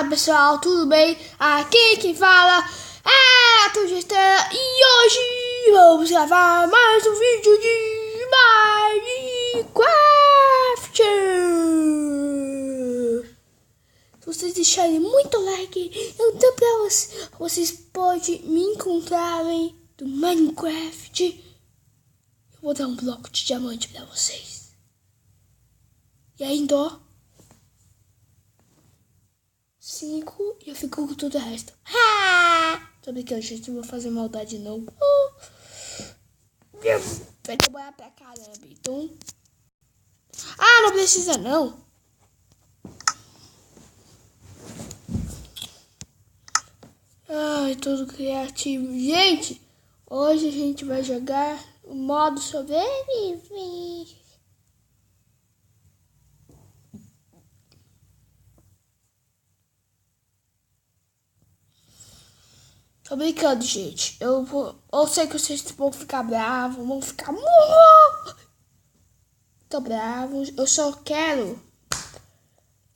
Fala pessoal, tudo bem? Aqui quem fala é a Tugestela e hoje vamos gravar mais um vídeo de Minecraft. Se vocês deixarem muito like, eu dou pra vocês podem me encontrarem do Minecraft. Eu vou dar um bloco de diamante pra vocês. E ainda, ó, 5 e eu fico com tudo o resto. Tô brincando, gente, não vou fazer maldade não. Vai trabalhar pra caramba, então. Não precisa não. Ai, todo criativo. Gente, hoje a gente vai jogar o modo sobrevivência. Tô brincando, gente. Eu sei que vocês vão ficar bravos, vão ficar tô bravos. Eu só quero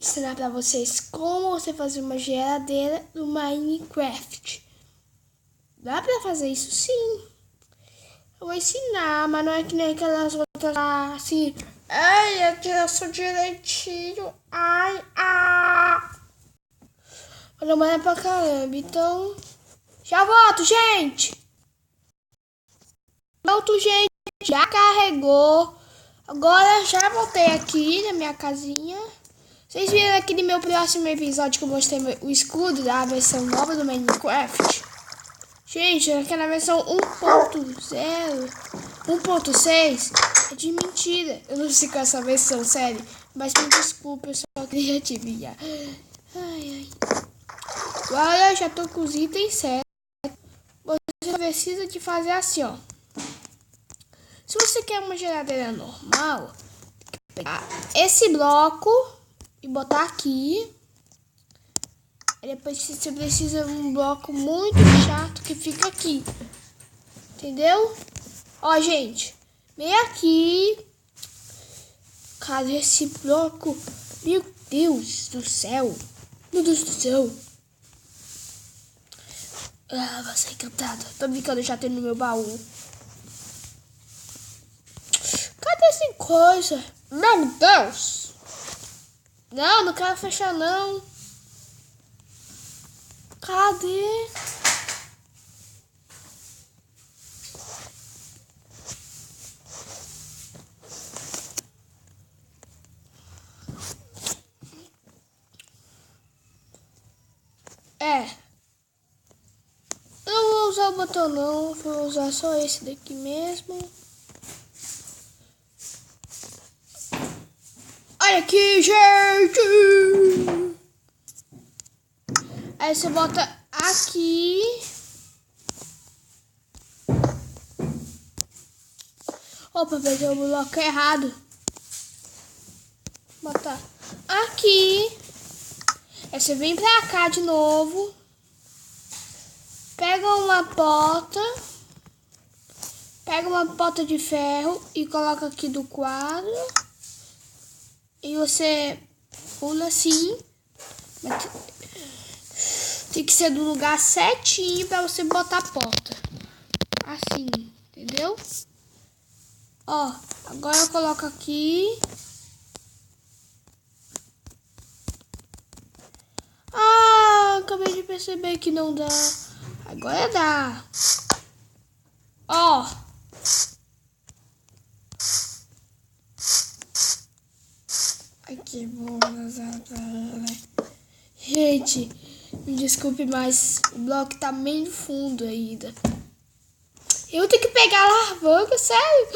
ensinar pra vocês como você fazer uma geladeira no Minecraft. Dá pra fazer isso sim. Eu vou ensinar, mas não é que nem aquelas outras assim. Ai, aqui eu sou direitinho. Mas não é pra caramba, então. Já volto, gente. Volto, gente. Já carregou. Agora já voltei aqui na minha casinha. Vocês viram aqui no meu próximo episódio que eu mostrei o escudo da versão nova do Minecraft? Gente, aquela versão 1.0, 1.6 é de mentira. Eu não sei com essa versão, sério. Mas me desculpa, eu sou criativinha. Agora eu já tô com os itens certos. Você precisa de fazer assim, ó. Se você quer uma geladeira normal, pegar esse bloco e botar aqui. Aí depois você precisa de um bloco muito chato que fica aqui. Entendeu? Ó, gente. Vem aqui. Cadê esse bloco? Meu Deus do céu. Meu Deus do céu. Vai ser encantado. Tô brincando, eu já tenho no meu baú. Cadê essa coisa? Meu Deus. Não quero fechar não. Cadê? Eu não vou usar o botão não, vou usar só esse daqui mesmo. Olha aqui, gente! Aí você bota aqui. Opa, peguei o bloco errado. Bota aqui. Aí você vem pra cá de novo. Pega uma pota. Pega uma pota de ferro e coloca aqui do quadro. E você pula assim. Tem que ser do lugar certinho pra você botar a porta. Assim, entendeu? Ó, agora eu coloco aqui. Acabei de perceber que não dá. Agora dá. Ó. Ai, que bom. Gente, me desculpe, mas o bloco tá meio fundo ainda. Eu tenho que pegar a alavanca, sério?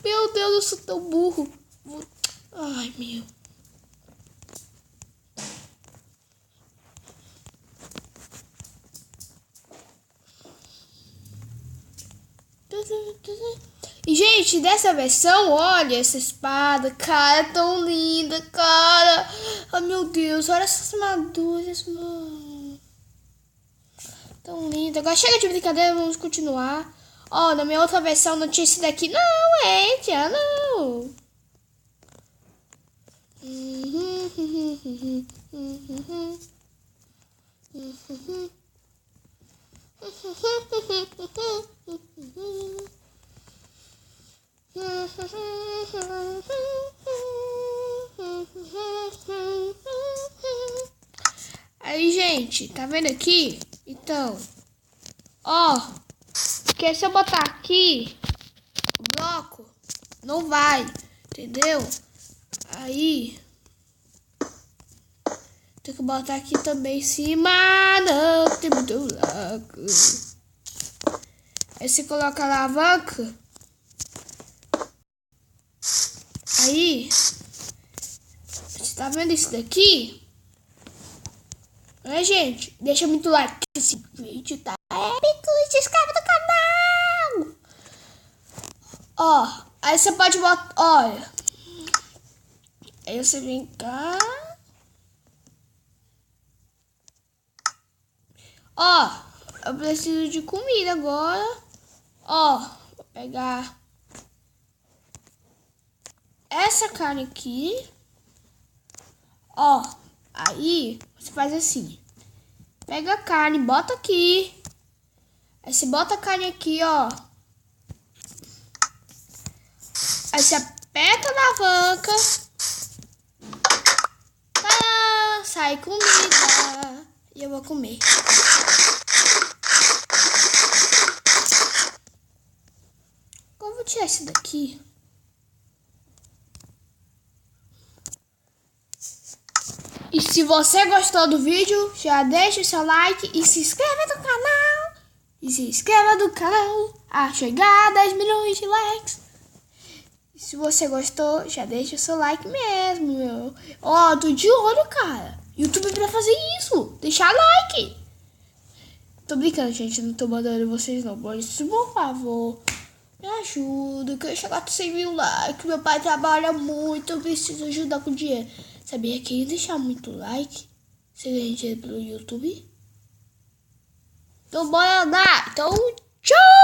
Meu Deus, eu sou tão burro. Ai, meu. E, gente, dessa versão, olha essa espada, cara, é tão linda, cara. Ai, meu Deus, olha essas armaduras, mano. Tão linda. Agora chega de brincadeira, vamos continuar. Ó, na minha outra versão não tinha esse daqui. Não, tia, não. Aí, gente, tá vendo aqui? Então, ó, porque se eu botar aqui o bloco, não vai, entendeu? Aí, tem que botar aqui também em cima. Não, tem muito bloco. Aí você coloca a alavanca. Aí, você tá vendo isso daqui? Né, gente? Deixa muito like. Esse vídeo tá épico. E se inscreve no canal. Ó, aí você pode botar. Olha. Aí você vem cá. Ó, eu preciso de comida agora. Ó, vou pegar essa carne aqui. Ó, aí você faz assim. Pega a carne, bota aqui. Aí você bota a carne aqui, ó. Aí você aperta a alavanca. Tadã, sai comida. E eu vou comer. Eu vou tirar esse daqui. E se você gostou do vídeo, já deixa o seu like e se inscreva no canal. E se inscreva no canal a chegar a 10 milhões de likes. E se você gostou, já deixa o seu like mesmo, meu. Ó, tô de olho, cara. YouTube pra fazer isso. Deixar like. Tô brincando, gente. Não tô mandando vocês não. Mas, por favor, me ajuda. Que eu chegar a 100 mil likes. Meu pai trabalha muito. Eu preciso ajudar com dinheiro. Sabia que deixar muito like, você ganha dinheiro pelo YouTube? Então bora lá. Então, tchau!